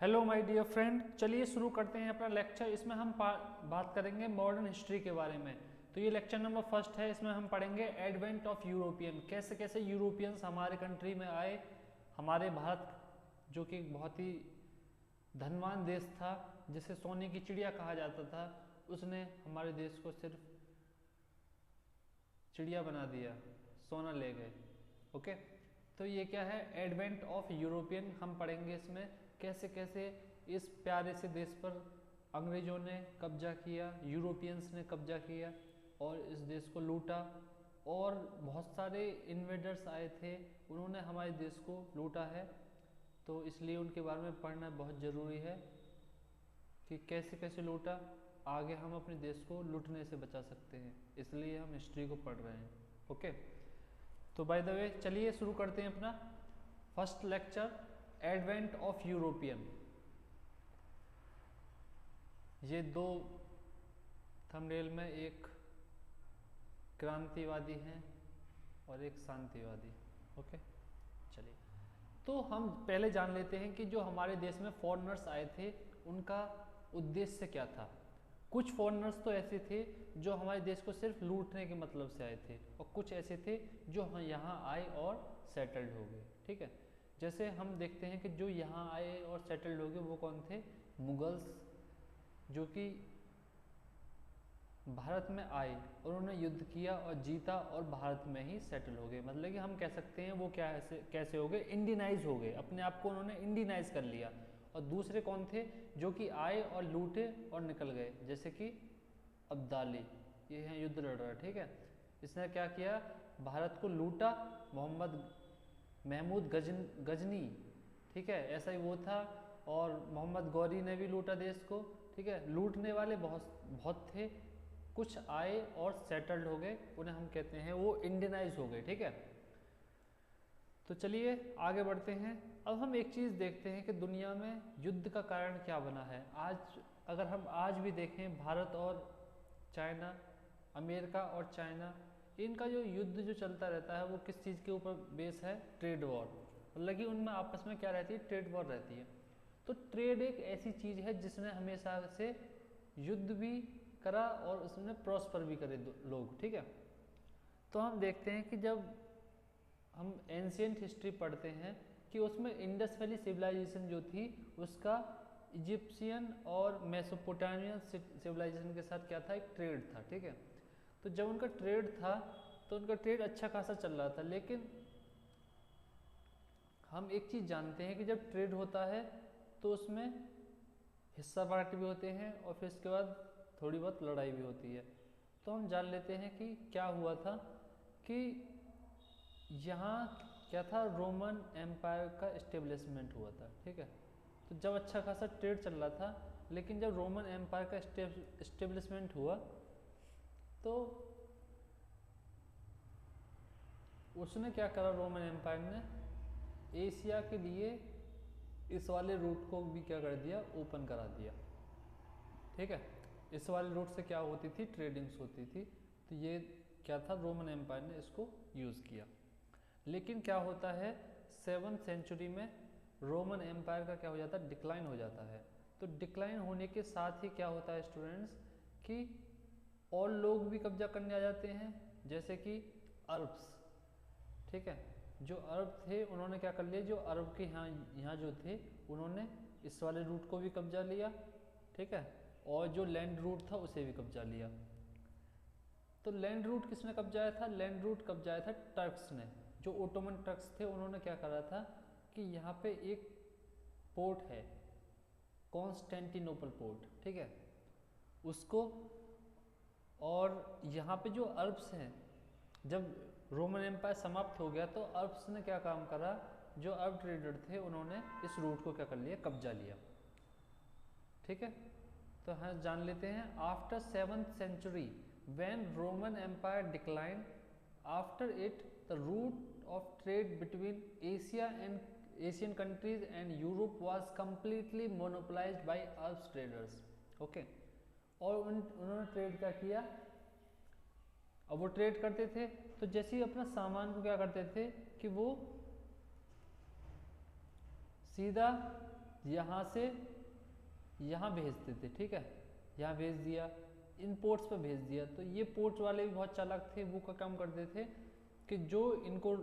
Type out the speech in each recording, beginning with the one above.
Hello my dear friend, चलिए शुरू करते हैं अपना लेक्चर। इसमें हम बात करेंगे मॉडर्न हिस्ट्री के बारे में। तो ये लेक्चर नंबर फर्स्ट है। इसमें हम पढ़ेंगे एडवेंट ऑफ यूरोपियन, कैसे कैसे यूरोपियंस हमारे कंट्री में आए। हमारे भारत जो कि बहुत ही धनवान देश था, जिसे सोने की चिड़िया कहा जाता था, उसने हमारे देश को सिर्फ चिड़िया बना दिया, सोना ले गए। ओके, तो ये क्या है, एडवेंट ऑफ यूरोपियन। हम पढ़ेंगे इसमें कैसे कैसे इस प्यारे से देश पर अंग्रेजों ने कब्जा किया, यूरोपियंस ने कब्जा किया और इस देश को लूटा। और बहुत सारे इन्वेडर्स आए थे, उन्होंने हमारे देश को लूटा है। तो इसलिए उनके बारे में पढ़ना बहुत ज़रूरी है कि कैसे कैसे लूटा, आगे हम अपने देश को लूटने से बचा सकते हैं। इसलिए हम हिस्ट्री को पढ़ रहे हैं। ओके, तो बाय द वे चलिए शुरू करते हैं अपना first lecture, advent of European. ये दो थंबनेल में एक क्रांतिवादी हैं और एक शांतिवादी। ओके, चलिए तो हम पहले जान लेते हैं कि जो हमारे देश में फॉरेनर्स आए थे उनका उद्देश्य क्या था। कुछ फॉरेनर्स तो ऐसे थे जो हमारे देश को सिर्फ लूटने के मतलब से आए थे, और कुछ ऐसे थे जो यहाँ आए और सेटल्ड हो गए। ठीक है, जैसे हम देखते हैं कि जो यहाँ आए और सेटल्ड हो गए वो कौन थे, मुगल्स, जो कि भारत में आए और उन्होंने युद्ध किया और जीता और भारत में ही सेटल हो गए। मतलब कि हम कह सकते हैं वो क्या कैसे हो गए, इंडियनाइज हो गए, अपने आप को उन्होंने इंडियनाइज कर लिया। और दूसरे कौन थे, जो कि आए और लूटे और निकल गए, जैसे कि अब्दाली, ये हैं युद्ध लड़ रहा है। ठीक है, इसने क्या किया, भारत को लूटा, महमूद गजनी, ठीक है, ऐसा ही वो था। और मोहम्मद गौरी ने भी लूटा देश को। ठीक है, लूटने वाले बहुत बहुत थे, कुछ आए और सेटल्ड हो गए, उन्हें हम कहते हैं वो इंडियनाइज हो गए। ठीक है, तो चलिए आगे बढ़ते हैं। अब हम एक चीज़ देखते हैं कि दुनिया में युद्ध का कारण क्या बना है। आज अगर हम आज भी देखें, भारत और चाइना, अमेरिका और चाइना, इनका जो युद्ध जो चलता रहता है वो किस चीज़ के ऊपर बेस है, ट्रेड वॉर। मतलब कि उनमें आपस में क्या रहती है, ट्रेड वॉर रहती है। तो ट्रेड एक ऐसी चीज़ है जिसने हमेशा से युद्ध भी करा और उसने प्रॉस्पर भी करे लोग। ठीक है, तो हम देखते हैं कि जब हम एंशियंट हिस्ट्री पढ़ते हैं कि उसमें इंडस वैली सिविलाइजेशन जो थी उसका इजिप्शियन और मेसोपोटामियन सिविलाइजेशन के साथ क्या था, एक ट्रेड था। ठीक है, तो जब उनका ट्रेड था तो उनका ट्रेड अच्छा खासा चल रहा था। लेकिन हम एक चीज़ जानते हैं कि जब ट्रेड होता है तो उसमें हिस्सा बांट भी होते हैं और फिर इसके बाद थोड़ी बहुत लड़ाई भी होती है। तो हम जान लेते हैं कि क्या हुआ था, कि यहाँ क्या था, रोमन एम्पायर का इस्टेब्लिशमेंट हुआ था। ठीक है, तो जब अच्छा खासा ट्रेड चल रहा था, लेकिन जब रोमन एम्पायर का इस्टेब्लिशमेंट हुआ तो उसने क्या करा, रोमन एम्पायर ने एशिया के लिए इस वाले रूट को भी क्या कर दिया, ओपन करा दिया। ठीक है, इस वाले रूट से क्या होती थी, ट्रेडिंग्स होती थी। तो ये क्या था, रोमन एम्पायर ने इसको यूज़ किया। लेकिन क्या होता है, 7th सेंचुरी में रोमन एम्पायर का क्या हो जाता है, डिक्लाइन हो जाता है। तो डिक्लाइन होने के साथ ही क्या होता है स्टूडेंट्स, कि और लोग भी कब्जा करने आ जाते हैं, जैसे कि अरब्स। ठीक है, जो अरब थे उन्होंने क्या कर लिया, जो अरब के यहाँ जो थे उन्होंने इस वाले रूट को भी कब्जा लिया। ठीक है, और जो लैंड रूट था उसे भी कब्जा लिया। तो लैंड रूट किसने कब्जाया था, लैंड रूट कब्जाया था टर्क्स ने। जो ओटोमन टर्क्स थे उन्होंने क्या करा था कि यहाँ पे एक पोर्ट है, कॉन्स्टेंटिनोपल पोर्ट। ठीक है, उसको, और यहाँ पे जो अरब्स हैं, जब रोमन एम्पायर समाप्त हो गया तो अरब्स ने क्या काम करा, जो अरब ट्रेडर थे उन्होंने इस रूट को क्या कर लिया, कब्जा लिया। ठीक है, तो हाँ जान लेते हैं, after 7th century when Roman empire decline, after it the route of trade between Asia and Asian countries and Europe was completely monopolized by Arab traders. Okay, और उन्होंने ट्रेड क्या किया, अब वो ट्रेड करते थे तो जैसे ही अपना सामान को क्या करते थे कि वो सीधा यहाँ से यहाँ भेजते थे, ठीक है, यहाँ भेज दिया, इन पोर्ट्स पे भेज दिया। तो ये पोर्ट वाले भी बहुत चालाक थे, वो का काम करते थे कि जो इनको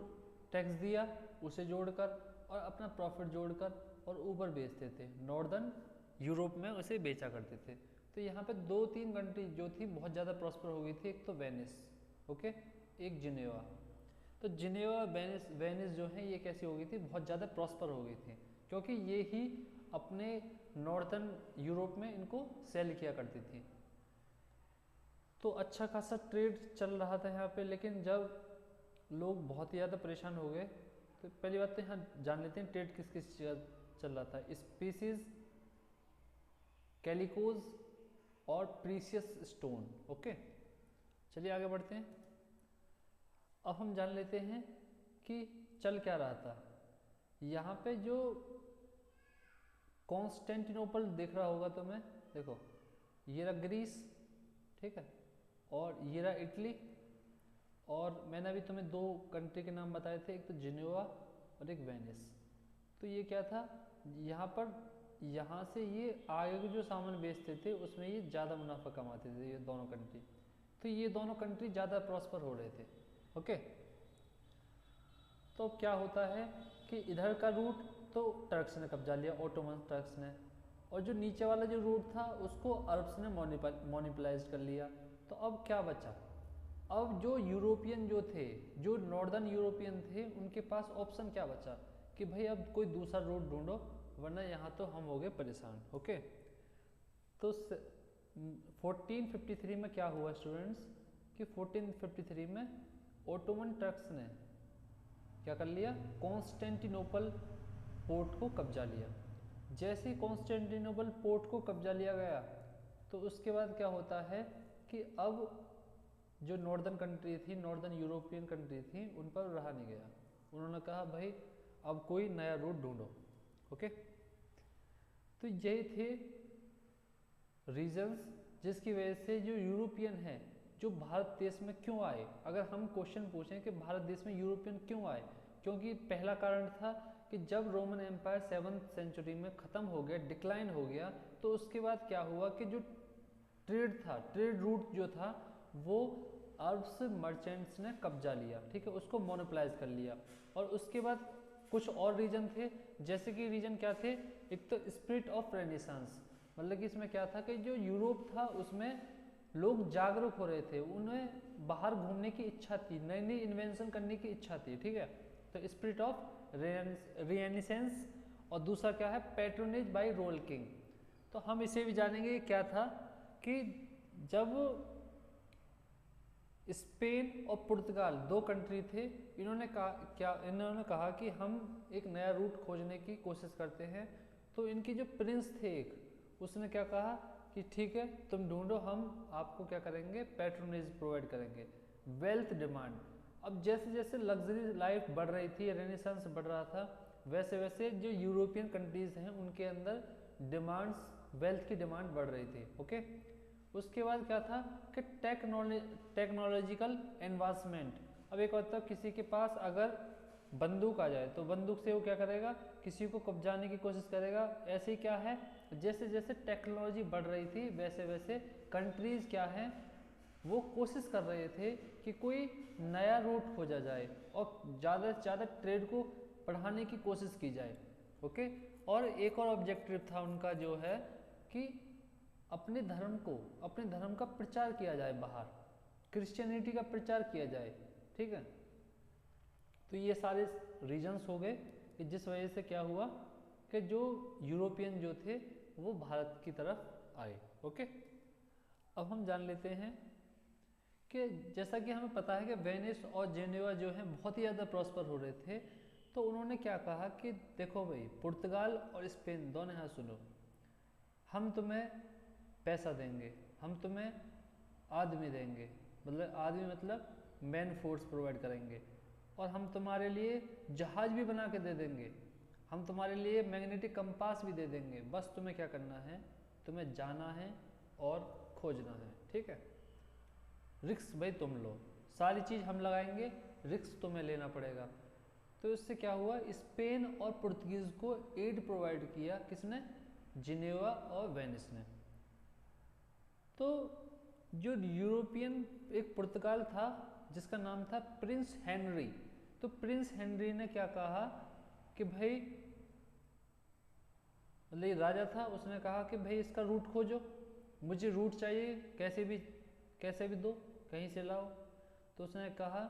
टैक्स दिया उसे जोड़कर और अपना प्रॉफिट जोड़कर और ऊपर बेचते थे, नॉर्दर्न यूरोप में उसे बेचा करते थे। तो यहाँ पे 2-3 कंट्री जो थी बहुत ज़्यादा प्रॉस्पर हो गई थी, एक तो वेनिस, ओके, एक जिनेवा। तो जिनेवा वेनिस जो है ये कैसी हो गई थी, बहुत ज़्यादा प्रॉस्पर हो गई थी, क्योंकि ये ही अपने नॉर्थन यूरोप में इनको सेल किया करती थी। तो अच्छा खासा ट्रेड चल रहा था यहाँ पे। लेकिन जब लोग बहुत ही ज़्यादा परेशान हो गए, तो पहली बात तो यहाँ जान लेते हैं ट्रेड किस किस जगह चल रहा था। स्पीसीज, कैलिकोज और प्रीशियस स्टोन, ओके। चलिए आगे बढ़ते हैं। अब हम जान लेते हैं कि चल क्या रहा था। यहाँ पे जो कॉन्स्टेंटिनोपल दिख रहा होगा तुम्हें, देखो ये रहा ग्रीस, ठीक है, और ये रहा इटली, और मैंने अभी तुम्हें 2 कंट्री के नाम बताए थे, एक तो जिनेवा और एक वेनिस। तो ये क्या था, यहाँ पर यहाँ से ये आगे के जो सामान बेचते थे उसमें ये ज़्यादा मुनाफा कमाते थे ये दोनों कंट्री। तो ये दोनों कंट्री ज़्यादा प्रॉस्पर हो रहे थे, ओके। तो क्या होता है कि इधर का रूट तो टर्क्स ने कब्जा लिया, ओटोमन टर्क्स ने, और जो नीचे वाला जो रूट था उसको अरब्स ने मोनिपलाइज कर लिया। तो अब क्या बचा, अब जो यूरोपियन जो थे, जो नॉर्दर्न यूरोपियन थे, उनके पास ऑप्शन क्या बचा कि भाई अब कोई दूसरा रूट ढूंढो, वरना यहाँ तो हम हो गए परेशान, ओके। तो 1453 में क्या हुआ स्टूडेंट्स कि 1453 में ओटोमन टर्क्स ने क्या कर लिया, कॉन्स्टेंटिनोपल पोर्ट को कब्जा लिया। जैसे ही कॉन्स्टेंटिनोपल पोर्ट को कब्जा लिया गया, तो उसके बाद क्या होता है कि अब जो नॉर्दर्न कंट्री थी, नॉर्दर्न यूरोपियन कंट्री थी, उन पर रहा नहीं गया। उन्होंने कहा भाई अब कोई नया रूट ढूंढो, ओके। तो यही थे रीजंस जिसकी वजह से जो यूरोपियन है जो भारत देश में क्यों आए। अगर हम क्वेश्चन पूछें कि भारत देश में यूरोपियन क्यों आए, क्योंकि पहला कारण था कि जब रोमन एम्पायर 7th सेंचुरी में ख़त्म हो गया, डिक्लाइन हो गया, तो उसके बाद क्या हुआ कि जो ट्रेड था, ट्रेड रूट जो था, वो अरब्स मर्चेंट्स ने कब्जा लिया, ठीक है, उसको मोनोपलाइज कर लिया। और उसके बाद कुछ और रीजन थे, जैसे कि रीजन क्या थे, एक तो स्पिरिट ऑफ रेनेसांस, मतलब कि इसमें क्या था कि जो यूरोप था उसमें लोग जागरूक हो रहे थे, उन्हें बाहर घूमने की इच्छा थी, नई नई इन्वेंशन करने की इच्छा थी, ठीक है। तो स्पिरिट ऑफ रेनेसेंस, और दूसरा क्या है, पैट्रोनेज बाय रोल किंग। तो हम इसे भी जानेंगे क्या था कि जब स्पेन और पुर्तगाल 2 कंट्री थे, इन्होंने कहा कि हम एक नया रूट खोजने की कोशिश करते हैं। तो इनके जो प्रिंस थे एक, उसने क्या कहा कि ठीक है तुम ढूंढो, हम आपको क्या करेंगे, पैट्रोनेज प्रोवाइड करेंगे, वेल्थ डिमांड। अब जैसे जैसे लग्जरी लाइफ बढ़ रही थी, रेनेसांस बढ़ रहा था, वैसे वैसे जो यूरोपियन कंट्रीज हैं उनके अंदर डिमांड्स, वेल्थ की डिमांड बढ़ रही थी, ओके। उसके बाद क्या था कि टेक्नोलॉजिकल एडवांसमेंट। अब एक होता है किसी के पास अगर बंदूक आ जाए तो बंदूक से वो क्या करेगा, किसी को कब्जाने की कोशिश करेगा। ऐसे ही क्या है, जैसे जैसे टेक्नोलॉजी बढ़ रही थी वैसे वैसे कंट्रीज क्या है, वो कोशिश कर रहे थे कि कोई नया रूट खोजा जाए और ज़्यादा से ज़्यादा ट्रेड को बढ़ाने की कोशिश की जाए, ओके। और एक और ऑब्जेक्टिव था उनका जो है कि अपने धर्म का प्रचार किया जाए, बाहर क्रिश्चियनिटी का प्रचार किया जाए, ठीक है। तो ये सारे रीजन्स हो गए कि जिस वजह से क्या हुआ कि जो यूरोपियन जो थे वो भारत की तरफ आए, ओके। अब हम जान लेते हैं कि जैसा कि हमें पता है कि वेनिस और जेनेवा जो है बहुत ही ज़्यादा प्रॉस्पर हो रहे थे। तो उन्होंने क्या कहा कि देखो भाई, पुर्तगाल और स्पेन दोनों यहाँ सुनो, हम तुम्हें पैसा देंगे, हम तुम्हें आदमी देंगे, मतलब आदमी मतलब मैन फोर्स प्रोवाइड करेंगे, और हम तुम्हारे लिए जहाज भी बना के दे देंगे, हम तुम्हारे लिए मैग्नेटिक कंपास भी दे देंगे, बस तुम्हें क्या करना है, तुम्हें जाना है और खोजना है, ठीक है। रिस्क भाई तुम लो, सारी चीज़ हम लगाएंगे, रिस्क तुम्हें लेना पड़ेगा। तो इससे क्या हुआ, स्पेन और पुर्तगीज को एड प्रोवाइड किया, किसने, जिनेवा और वेनिस ने। तो जो यूरोपियन एक पुर्तगाल था जिसका नाम था प्रिंस हेनरी, तो प्रिंस हेनरी ने क्या कहा कि भाई, मतलब ये राजा था, उसने कहा कि भाई इसका रूट खोजो, मुझे रूट चाहिए, कैसे भी दो, कहीं से लाओ। तो उसने कहा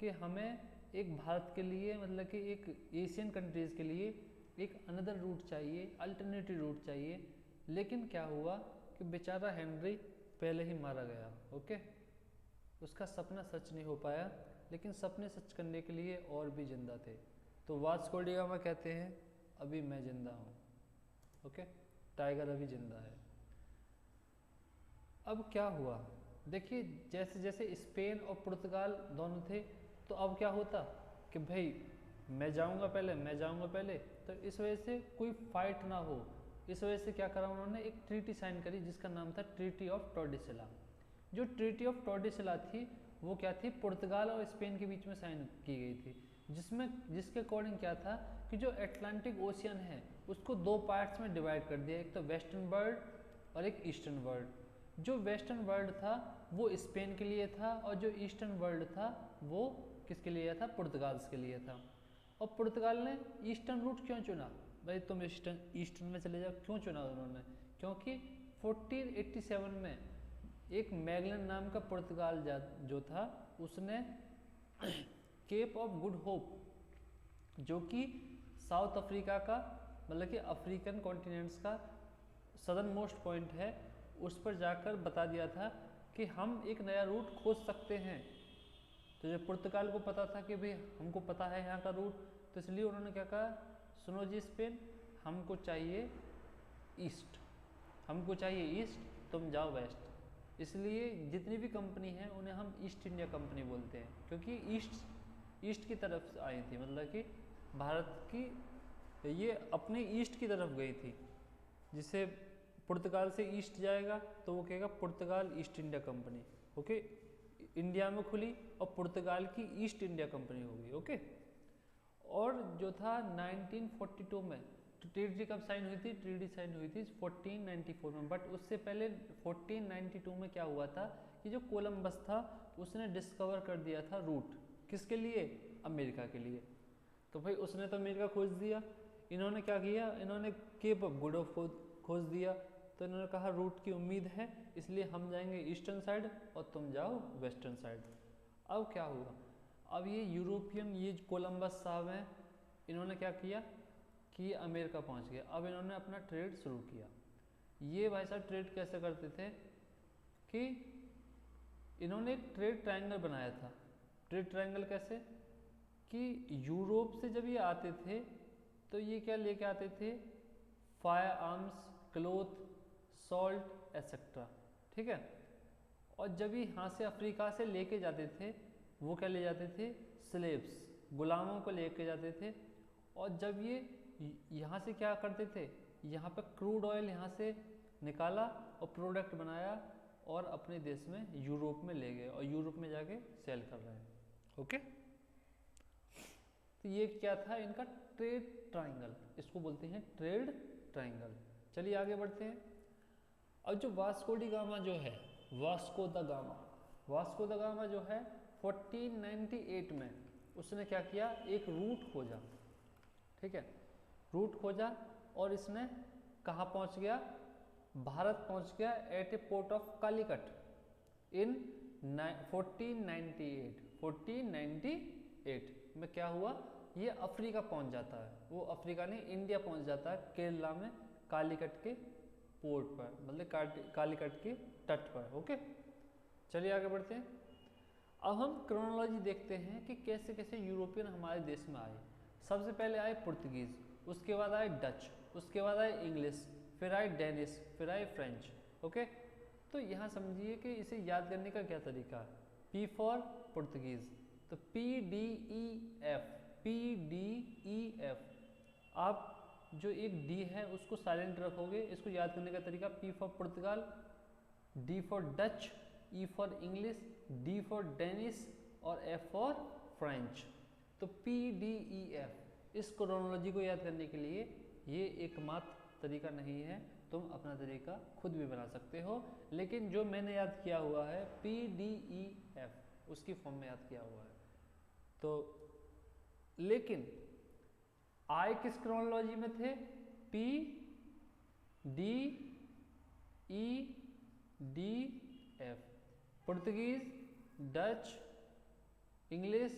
कि हमें एक भारत के लिए, मतलब कि एक एशियन कंट्रीज़ के लिए एक अनदर रूट चाहिए, अल्टरनेटिव रूट चाहिए। लेकिन क्या हुआ कि बेचारा हेनरी पहले ही मारा गया। ओके, उसका सपना सच नहीं हो पाया, लेकिन सपने सच करने के लिए और भी जिंदा थे। तो वास्को डी गामा कहते हैं अभी मैं जिंदा हूँ। ओके, टाइगर अभी जिंदा है। अब क्या हुआ, देखिए जैसे जैसे स्पेन और पुर्तगाल दोनों थे, तो अब क्या होता कि भाई मैं जाऊंगा पहले, तो इस वजह से कोई फाइट ना हो, इस वजह से क्या करा उन्होंने, एक ट्रीटी साइन करी जिसका नाम था ट्रीटी ऑफ टॉर्डेसिला। जो ट्रीटी ऑफ टॉर्डेसिला थी वो क्या थी, पुर्तगाल और स्पेन के बीच में साइन की गई थी, जिसके अकॉर्डिंग क्या था कि जो अटलांटिक ओशियन है उसको दो पार्ट्स में डिवाइड कर दिया, एक तो वेस्टर्न वर्ल्ड और एक ईस्टर्न वर्ल्ड। जो वेस्टर्न वर्ल्ड था वो स्पेन के लिए था, और जो ईस्टर्न वर्ल्ड था वो किसके लिए था, पुर्तगाल के लिए था। और पुर्तगाल ने ईस्टर्न रूट क्यों चुना, भाई तुम ईस्टर्न में चले जाओ, क्यों चुना उन्होंने, क्योंकि 1487 में एक मैगलन नाम का पुर्तगाल जो था उसने केप ऑफ गुड होप, जो कि साउथ अफ्रीका का, मतलब कि अफ्रीकन कॉन्टिनेंट्स का सदर्न मोस्ट पॉइंट है, उस पर जाकर बता दिया था कि हम एक नया रूट खोज सकते हैं। तो जब पुर्तगाल को पता था कि भाई हमको पता है यहाँ का रूट, तो इसलिए उन्होंने क्या कहा, सुनो जी स्पेन, हमको चाहिए ईस्ट, तुम जाओ वेस्ट। इसलिए जितनी भी कंपनी है उन्हें हम ईस्ट इंडिया कंपनी बोलते हैं, क्योंकि ईस्ट की तरफ से आई थी, मतलब कि भारत की ये अपने ईस्ट की तरफ गई थी। जिसे पुर्तगाल से ईस्ट जाएगा तो वो कहेगा पुर्तगाल east India company. Okay, India में खुली और पुर्तगाल की ईस्ट इंडिया कंपनी हो गई। ओके, और जो था 1942 में ट्रीटी कब साइन हुई थी, ट्रीटी साइन हुई थी 1494 में, बट उससे पहले 1492 में क्या हुआ था कि जो कोलंबस था उसने डिस्कवर कर दिया था रूट, किसके लिए, अमेरिका के लिए। तो भाई उसने तो अमेरिका खोज दिया, इन्होंने क्या किया, इन्होंने केप ऑफ गुड होप खोज दिया। तो इन्होंने कहा रूट की उम्मीद है, इसलिए हम जाएंगे ईस्टर्न साइड और तुम जाओ वेस्टर्न साइड। अब क्या हुआ, अब ये यूरोपियन, ये कोलंबस साहब हैं, इन्होंने क्या किया कि अमेरिका पहुंच गए। अब इन्होंने अपना ट्रेड शुरू किया। ये भाई साहब ट्रेड कैसे करते थे कि इन्होंने एक ट्रेड ट्रायंगल बनाया था। ट्रेड ट्रायंगल कैसे कि यूरोप से जब ये आते थे तो ये क्या लेके आते थे, fire arms, cloth, salt etcetera, ठीक है। और जब ये यहाँ से अफ्रीका से लेके जाते थे वो क्या ले जाते थे, स्लेव्स, गुलामों को लेके जाते थे। और जब ये यहाँ से क्या करते थे, यहाँ पे क्रूड ऑयल यहाँ से निकाला और प्रोडक्ट बनाया और अपने देश में यूरोप में ले गए और यूरोप में जाके सेल कर रहे हैं। ओके, तो ये क्या था इनका ट्रेड ट्रायंगल, इसको बोलते हैं ट्रेड ट्रायंगल। चलिए आगे बढ़ते हैं। अब जो वास्को डी गामा जो है, वास्को द गामा जो है 1498 में उसने क्या किया, एक रूट खोजा, ठीक है, रूट खोजा और इसने कहाँ पहुँच गया, भारत पहुँच गया at a port of Calicut in 1498 में क्या हुआ, ये अफ्रीका पहुँच जाता है, वो अफ्रीका नहीं इंडिया पहुँच जाता है, केरला में कालीकट के पोर्ट पर, मतलब कालीकट के तट पर। ओके, चलिए आगे बढ़ते हैं। अब हम क्रोनोलॉजी देखते हैं कि कैसे कैसे यूरोपियन हमारे देश में आए। सबसे पहले आए पुर्तगीज, उसके बाद आए डच, उसके बाद आए इंग्लिश, फिर आए डेनिश, फिर आए फ्रेंच। ओके, तो यहाँ समझिए कि इसे याद करने का क्या तरीका है। पी फॉर पुर्तगीज, तो PDEF, आप जो एक डी है उसको साइलेंट रखोगे। इसको याद करने का तरीका, P for Portugal, D for Dutch, E for English, D for Danish और F फॉर फ्रेंच। तो PDEF इस क्रोनोलॉजी को याद करने के लिए ये एकमात्र तरीका नहीं है, तुम अपना तरीका खुद भी बना सकते हो, लेकिन जो मैंने याद किया हुआ है PDEF उसकी फॉर्म में याद किया हुआ है। तो लेकिन आई किस क्रोनोलॉजी में थे? PDEF, Portuguese, Dutch, English,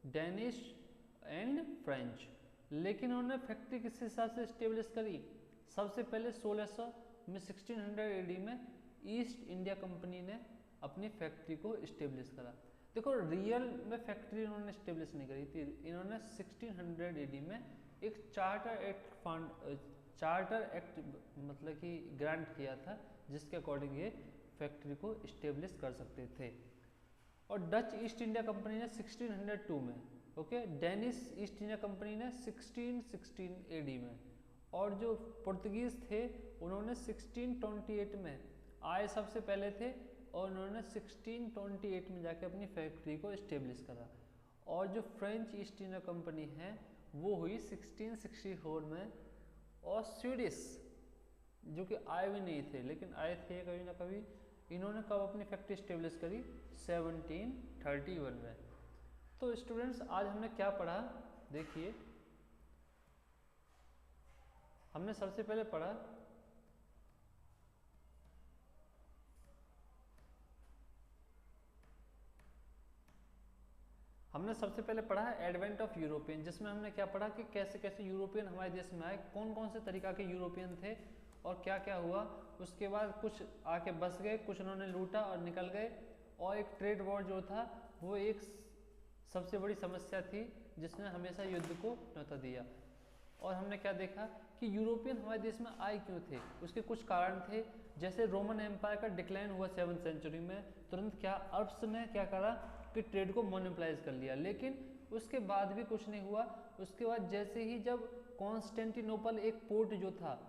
Danish and French. लेकिन उन्होंने फैक्ट्री किस हिसाब से स्टेब्लिश करी? सबसे पहले 1600 में 1600 AD में ईस्ट इंडिया कंपनी ने अपनी फैक्ट्री को स्टेब्लिश करा। देखो रियल में फैक्ट्री इन्होंने स्टेब्लिश नहीं करी थी, इन्होंने 1600 AD में एक चार्टर एक्ट मतलब कि ग्रांट किया था, जिसके अकॉर्डिंग ये फैक्ट्री को स्टेब्लिश कर सकते थे। और डच ईस्ट इंडिया कंपनी ने 1602 में, okay, Danish east India company ने 1616 AD में, और जो पुर्तगीज थे उन्होंने 1628 में आए सबसे पहले थे, और उन्होंने 1628 में जाके अपनी फैक्ट्री को स्टेब्लिश करा। और जो फ्रेंच ईस्ट इंडिया कंपनी है वो हुई 1664 में, और स्वीडिश जो कि आए भी नहीं थे लेकिन आए थे कभी ना कभी, इन्होंने कब अपनी फैक्ट्री स्टेब्लिश करी? 1731 में। तो स्टूडेंट्स आज हमने क्या पढ़ा? देखिए हमने सबसे पहले पढ़ा एडवेंट ऑफ यूरोपियन, जिसमें हमने क्या पढ़ा कि कैसे कैसे यूरोपियन हमारे देश में आए, कौन कौन से तरीका के यूरोपियन थे और क्या क्या हुआ। उसके बाद कुछ आके बस गए, कुछ उन्होंने लूटा और निकल गए, और एक ट्रेड वॉर जो था वो एक सबसे बड़ी समस्या थी जिसने हमेशा युद्ध को न्योता दिया। और हमने क्या देखा कि यूरोपियन हमारे देश में आए क्यों थे, उसके कुछ कारण थे। जैसे रोमन एम्पायर का डिक्लाइन हुआ 7th सेंचुरी में, तुरंत क्या अरब्स ने क्या करा कि ट्रेड को मोनोपलाइज कर लिया, लेकिन उसके बाद भी कुछ नहीं हुआ। उसके बाद जैसे ही जब कॉन्स्टेंटिनोपल एक पोर्ट जो था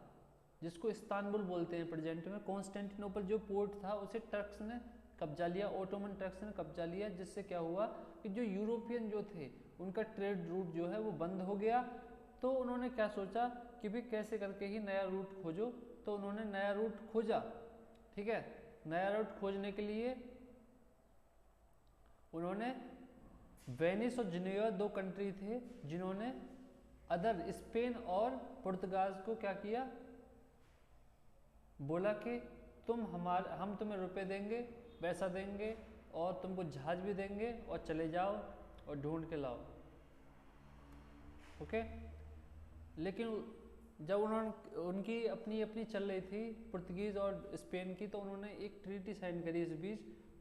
जिसको इस्तांबुल बोलते हैं प्रेजेंट में, कॉन्स्टेंटिनोपल जो पोर्ट था उसे टर्क्स ने कब्जा लिया, ओटोमन टर्क्स ने कब्जा लिया, जिससे क्या हुआ कि जो यूरोपियन जो थे उनका ट्रेड रूट जो है वो बंद हो गया। तो उन्होंने क्या सोचा कि भाई कैसे करके ही नया रूट खोजो, तो उन्होंने नया रूट खोजा, ठीक है। नया रूट खोजने के लिए उन्होंने वेनिस और जिनेवा 2 कंट्री थे जिन्होंने अदर स्पेन और पुर्तगाल को क्या किया, बोला कि हम तुम्हें रुपए देंगे, पैसा देंगे और तुमको जहाज भी देंगे और चले जाओ और ढूंढ के लाओ, ओके। लेकिन जब उनकी अपनी अपनी चल रही थी पुर्तगीज और स्पेन की, तो उन्होंने एक ट्रीटी साइन करी इस बीच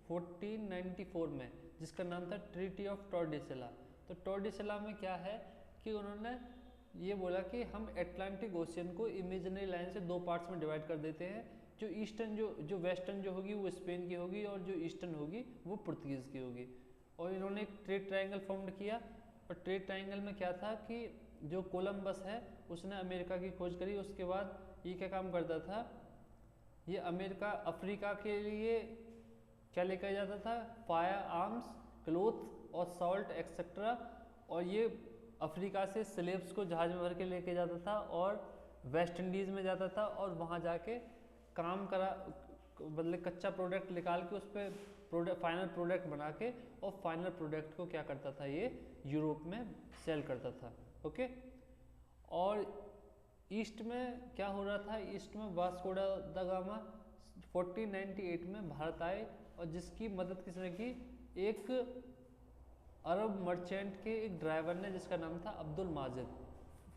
1494 में, जिसका नाम था ट्रीटी ऑफ टॉर्डेसिला। तो टॉर्डेसिला में क्या है कि उन्होंने ये बोला कि हम एटलांटिक ओशियन को इमेजिनरी लाइन से 2 पार्ट्स में डिवाइड कर देते हैं, जो ईस्टर्न जो वेस्टर्न जो होगी वो स्पेन की होगी और जो ईस्टर्न होगी वो पुर्तगीज की होगी। और इन्होंने एक ट्रेड ट्रायंगल फॉर्म किया, और ट्रेड ट्रायंगल में क्या था कि जो कोलंबस है उसने अमेरिका की खोज करी। उसके बाद ये क्या काम करता था, ये अफ्रीका के लिए क्या लेकर जाता था, फायर आर्म्स, क्लोथ और सॉल्ट एक्सेट्रा। और ये अफ्रीका से स्लेव्स को जहाज में भर के लेके जाता था और वेस्ट इंडीज़ में जाता था, और वहाँ जाके काम करा, मतलब कच्चा प्रोडक्ट निकाल के उस पर फाइनल प्रोडक्ट बना के, और फाइनल प्रोडक्ट को क्या करता था, ये यूरोप में सेल करता था, ओके। और ईस्ट में क्या हो रहा था, ईस्ट में वास्को दा गामा 1498 में भारत आए, और जिसकी मदद किसने की, एक अरब मर्चेंट के एक ड्राइवर ने जिसका नाम था अब्दुल माजिद,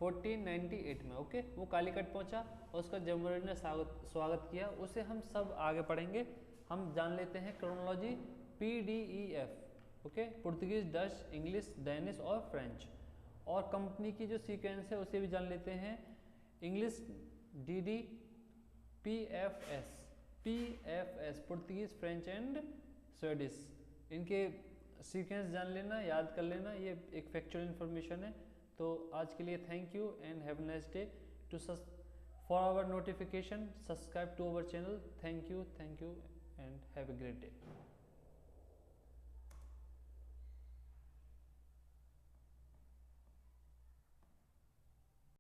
1498 में, ओके। वो कालीकट पहुंचा और उसका जमहूरियत ने स्वागत किया। उसे हम सब आगे पढ़ेंगे। हम जान लेते हैं chronology PDEF, okay, Portuguese, Dutch, English, Danish और फ्रेंच। और कंपनी की जो सीक्वेंस है उसे भी जान लेते हैं। English DD, PFS Portuguese, French and Swedish. इनके सीक्वेंस जान लेना, याद कर लेना, ये एक फैक्चुअल इन्फॉर्मेशन है। तो आज के लिए thank you and have a nice day. For our notification subscribe to our channel. Thank you and have a great day.